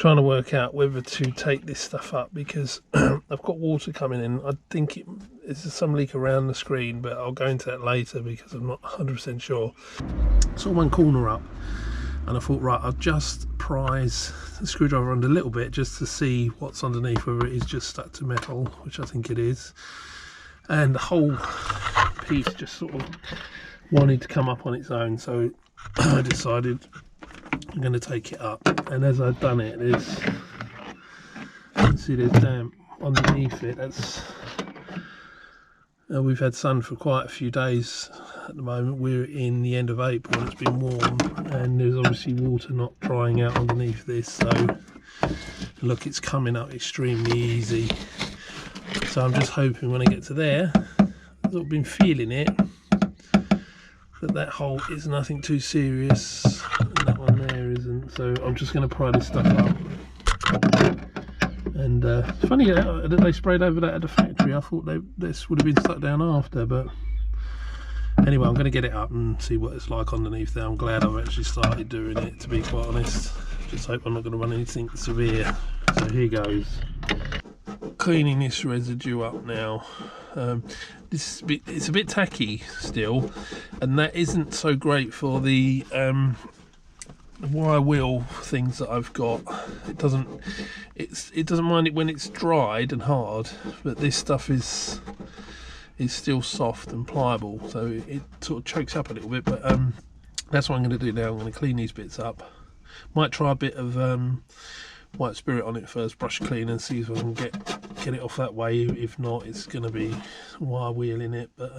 trying to work out whether to take this stuff up because I've got water coming in. I think it's some leak around the screen, but I'll go into that later because I'm not 100% sure. Saw one corner up and I thought, right, I'll just prise the screwdriver under a little bit just to see what's underneath, whether it is just stuck to metal, which I think it is. And the whole piece just sort of wanted to come up on its own, so I decided I'm going to take it up. And as I've done it, you can see there's damp underneath it. That's we've had sun for quite a few days at the moment. We're in the end of April and it's been warm, and there's obviously water not drying out underneath this, so look, it's coming up extremely easy. So I'm just hoping when I get to there, I've been feeling it, that hole is nothing too serious and that one there isn't. So I'm just going to pry this stuff up. And it's funny that they sprayed over that at the factory. I thought this would have been stuck down after, but anyway, I'm going to get it up and see what it's like underneath there. I'm glad I've actually started doing it, to be quite honest. Just hope I'm not going to run anything severe. So here goes. Cleaning this residue up now. It's a bit tacky still, and that isn't so great for the wire wheel things that I've got. It doesn't mind it when it's dried and hard, but this stuff is still soft and pliable, so it sort of chokes up a little bit. But that's what I'm going to do now. I'm going to clean these bits up. Might try a bit of white spirit on it first, brush clean, and see if I can get it off that way. If not, it's going to be wire wheeling it. But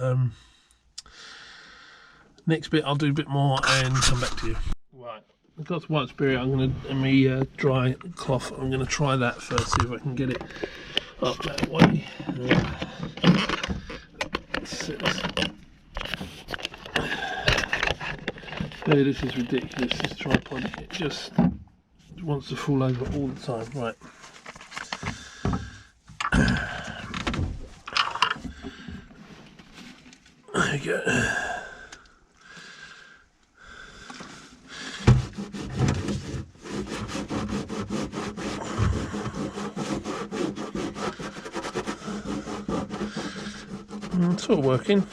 next bit I'll do a bit more and come back to you. Right, I've got some white spirit. I'm going to dry cloth. I'm going to try that first, see if I can get it up that way. Oh, this is ridiculous, this tripod. It just wants to fall over all the time. Right. There you go. It's all working.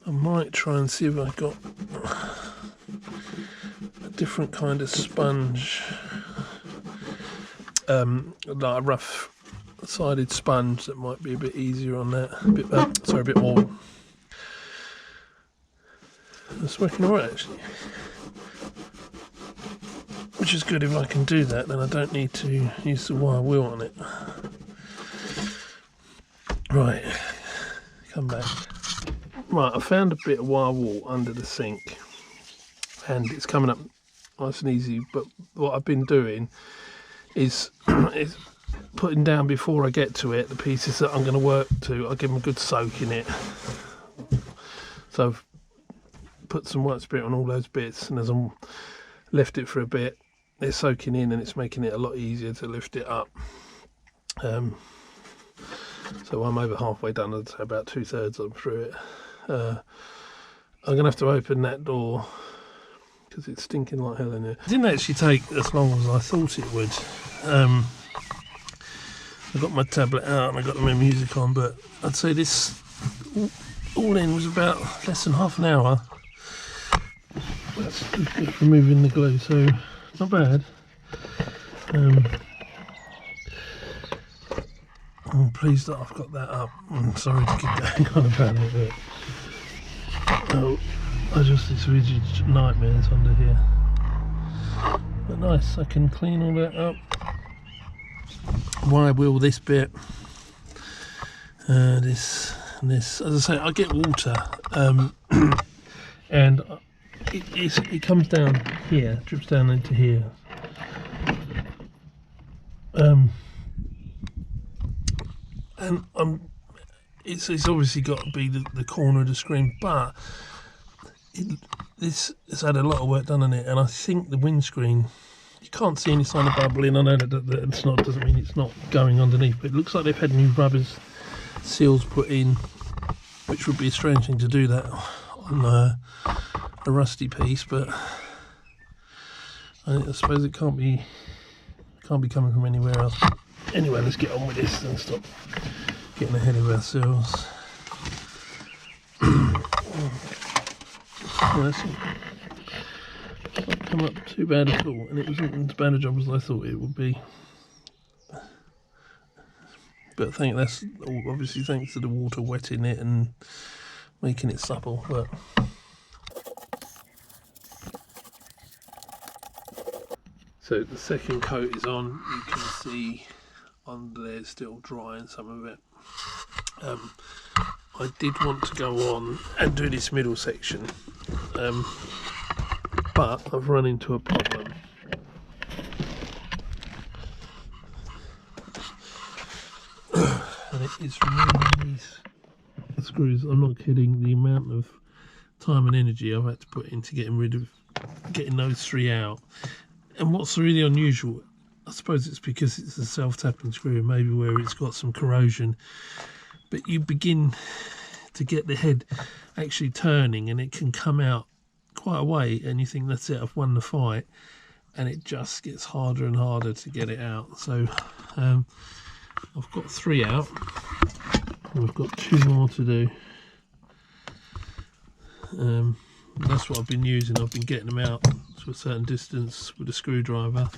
I might try and see if I've got a different kind of sponge, like a rough sided sponge that might be a bit easier on that. A bit more. It's working alright actually, which is good. If I can do that, then I don't need to use the wire wheel on it. Right, come back. Right, I found a bit of wire wool under the sink and it's coming up nice and easy, but what I've been doing is putting down, before I get to it, the pieces that I'm going to work to. I'll give them a good soak in it. So I've put some white spirit on all those bits, and as I'm left it for a bit, they're soaking in and it's making it a lot easier to lift it up. So I'm over halfway done. I'd say about 2/3 I'm through it. I'm going to have to open that door because it's stinking like hell in here. It didn't actually take as long as I thought it would. I got my tablet out and I got my music on, but I'd say this all in was about less than half an hour. That's just removing the glue, so not bad. I'm pleased that I've got that up. I'm sorry to keep going on about it, but it's rigid nightmares under here. But nice, I can clean all that up. Wire wheel this bit, this and this. As I say, I get water, and it comes down here, drips down into here. And it's obviously got to be the corner of the screen, but this has had a lot of work done on it, and I think the windscreen, you can't see any sign of bubbling. I know that it's not, doesn't mean it's not going underneath, but it looks like they've had new rubber seals put in, which would be a strange thing to do that on a rusty piece, but I suppose it can't be coming from anywhere else. Anyway, let's get on with this and stop getting ahead of ourselves. Well, that's not come up too bad at all, and it wasn't as bad a job as I thought it would be. But I think that's obviously thanks to the water wetting it and making it supple. But so the second coat is on. You can see under there it's still drying some of it. I did want to go on and do this middle section, but I've run into a problem. And it is removing these screws. I'm not kidding, the amount of time and energy I've had to put into getting those three out. And what's really unusual, I suppose it's because it's a self-tapping screw, maybe where it's got some corrosion, but you begin to get the head actually turning and it can come out quite a way, and you think that's it, I've won the fight, and it just gets harder and harder to get it out. So I've got three out, and I've got two more to do. That's what I've been using. I've been getting them out to a certain distance with a screwdriver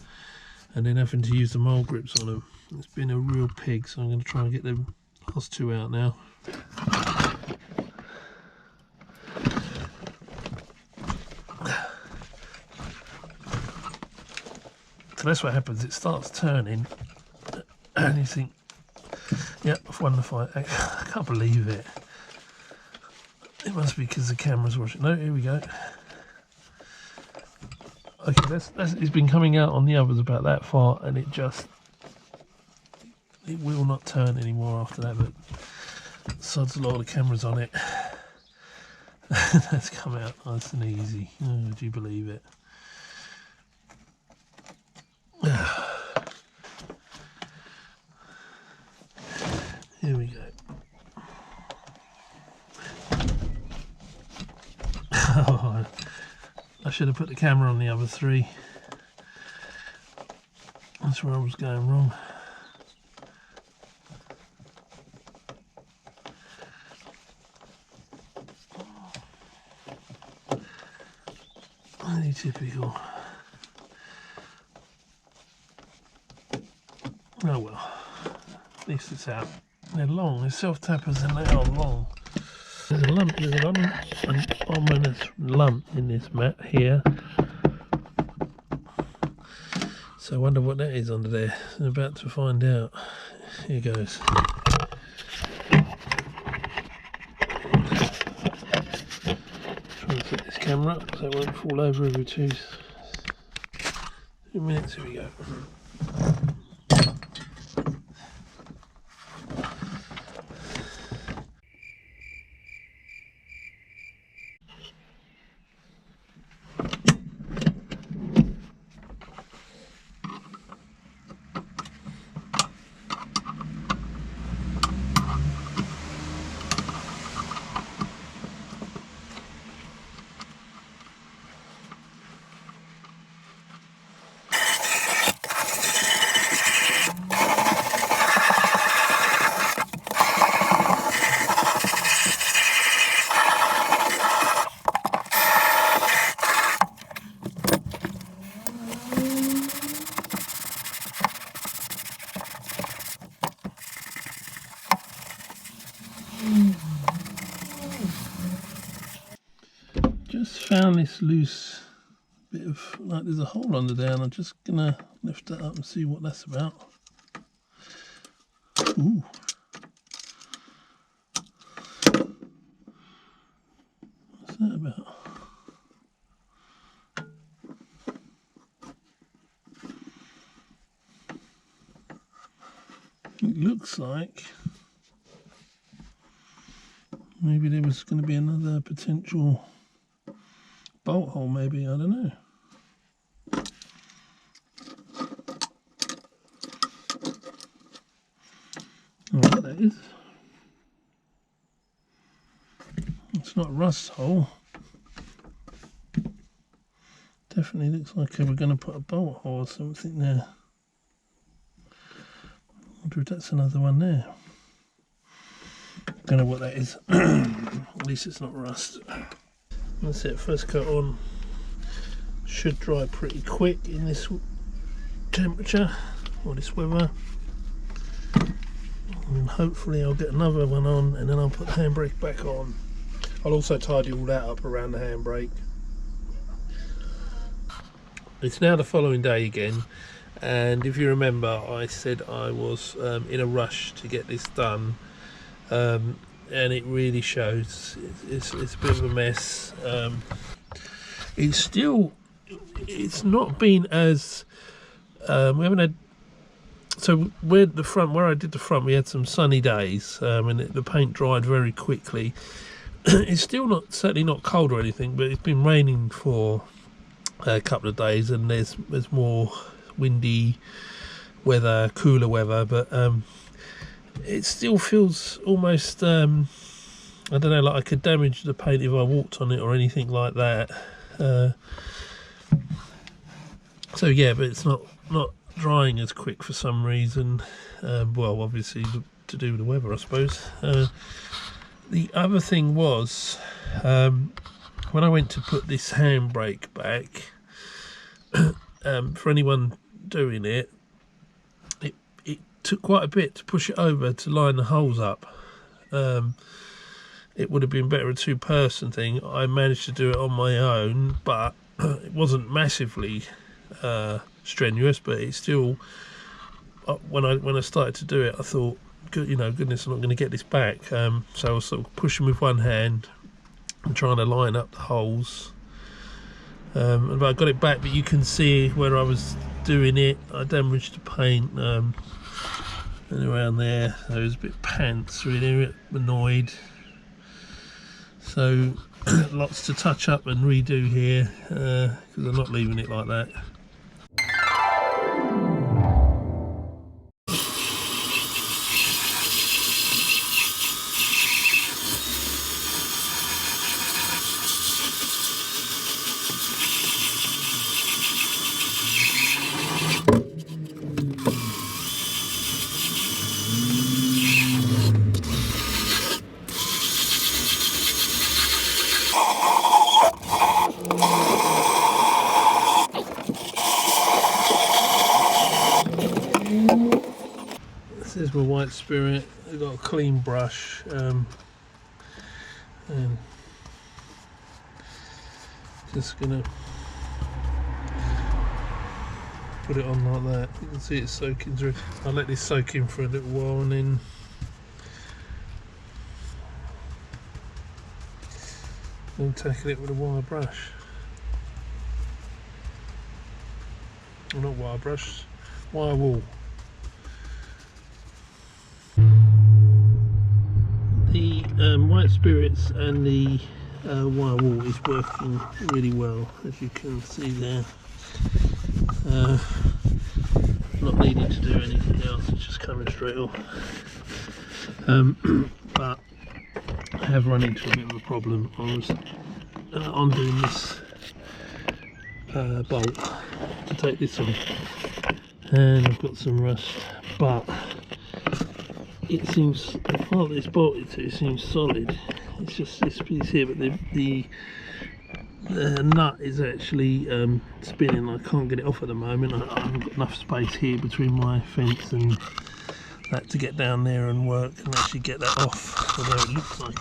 and then having to use the mole grips on them. It's been a real pig, so I'm going to try and get the last two out now. So that's what happens, it starts turning and you think, yep, I've won the fight. I can't believe it. It must be because the camera's watching. No, here we go. Okay, it's been coming out on the others about that far, and it will not turn anymore after that, but sod's a lot of cameras on it. That's come out nice and easy. Oh, would you believe it? Here we go. Oh, I should have put the camera on the other three. That's where I was going wrong. Only typical. Oh well, at least it's out. They're long, they're self-tappers and they are long. There's an ominous lump in this mat here. So I wonder what that is under there. I'm about to find out. Here goes. Trying to set this camera up so it won't fall over every 2 minutes. Here we go. Just found this loose bit of, like there's a hole under there, and I'm just gonna lift that up and see what that's about. Ooh. What's that about? It looks like maybe there was going to be another potential bolt hole, maybe, I don't know. I don't know what that is. It's not a rust hole. Definitely looks like we're going to put a bolt hole or something there. I wonder if that's another one there. Don't know what that is. At least it's not rust. That's it, first coat on. Should dry pretty quick in this temperature or this weather. And hopefully I'll get another one on and then I'll put the handbrake back on. I'll also tidy all that up around the handbrake. It's now the following day again, and if you remember I said I was in a rush to get this done, and it really shows. It's a bit of a mess. It's not been as we haven't had, so where I did the front, we had some sunny days, and the paint dried very quickly. It's still certainly not cold or anything, but it's been raining for a couple of days, and there's more windy weather, cooler weather, but it still feels almost I don't know, like I could damage the paint if I walked on it or anything like that. So yeah, but it's not drying as quick for some reason. Well, obviously to do with the weather, I suppose. The other thing was, when I went to put this handbrake back, for anyone doing it took quite a bit to push it over to line the holes up. It would have been better a two-person thing. I managed to do it on my own, but it wasn't massively strenuous, but it's still, when I started to do it, I thought, goodness, I'm not going to get this back. So I was sort of pushing with one hand and trying to line up the holes, but I got it back. But you can see where I was doing it, I damaged the paint, and around there I was a bit pants, really, a bit annoyed. So lots to touch up and redo here, because I'm not leaving it like that. This is my white spirit. I've got a clean brush, and just gonna put it on like that. You can see it's soaking through. I'll let this soak in for a little while, and then I'll tackle it with a wire brush. Well, not wire brush, wire wool. The white spirits and the wire wool is working really well, as you can see there. Not needing to do anything else, it's just coming straight off. But I have run into a bit of a problem. I was undoing this bolt to take this off, and I've got some rust, but it seems, the part that it's bolted to seems solid. It's just this piece here, but the nut is actually spinning. I can't get it off at the moment. I haven't got enough space here between my fence and that to get down there and work and actually get that off, although it looks like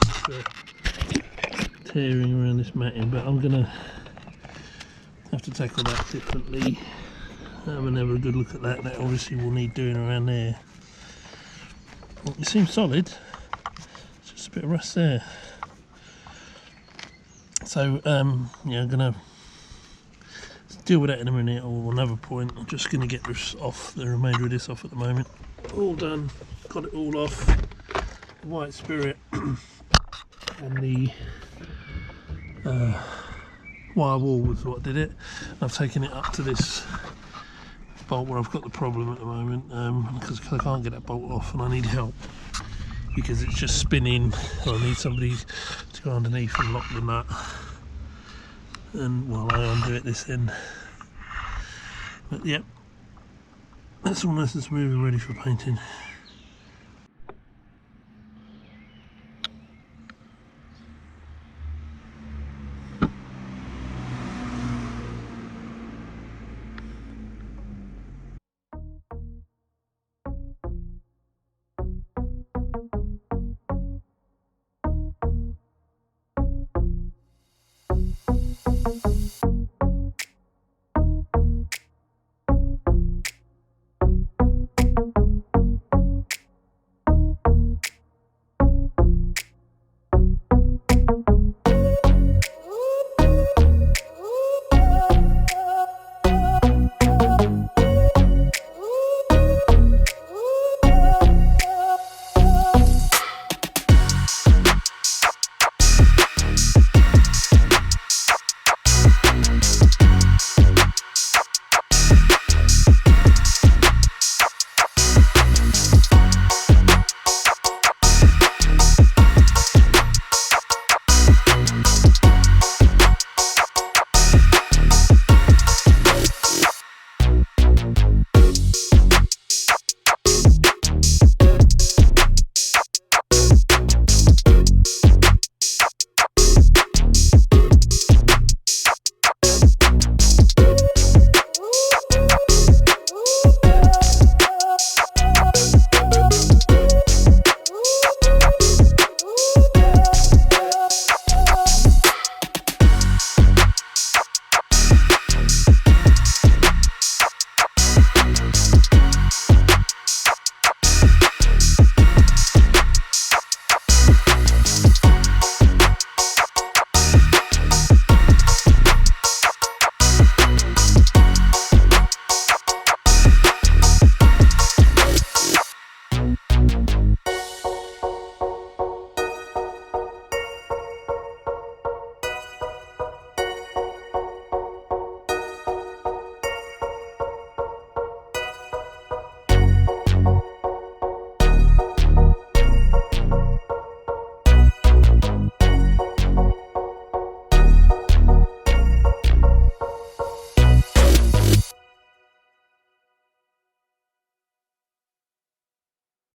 it's tearing around this matting. But I'm gonna have to tackle that differently. And have a good look at that. That obviously will need doing around there. It seems solid, it's just a bit of rust there. So yeah, I'm gonna deal with that in a minute or another point. I'm just gonna get this off, the remainder of this off at the moment. All done, got it all off. The white spirit and the wire wool was what did it. I've taken it up to this bolt where I've got the problem at the moment, because I can't get that bolt off and I need help because it's just spinning. I need somebody to go underneath and lock the nut, and while I undo it this end. But yep, that's all nice and smooth and ready for painting.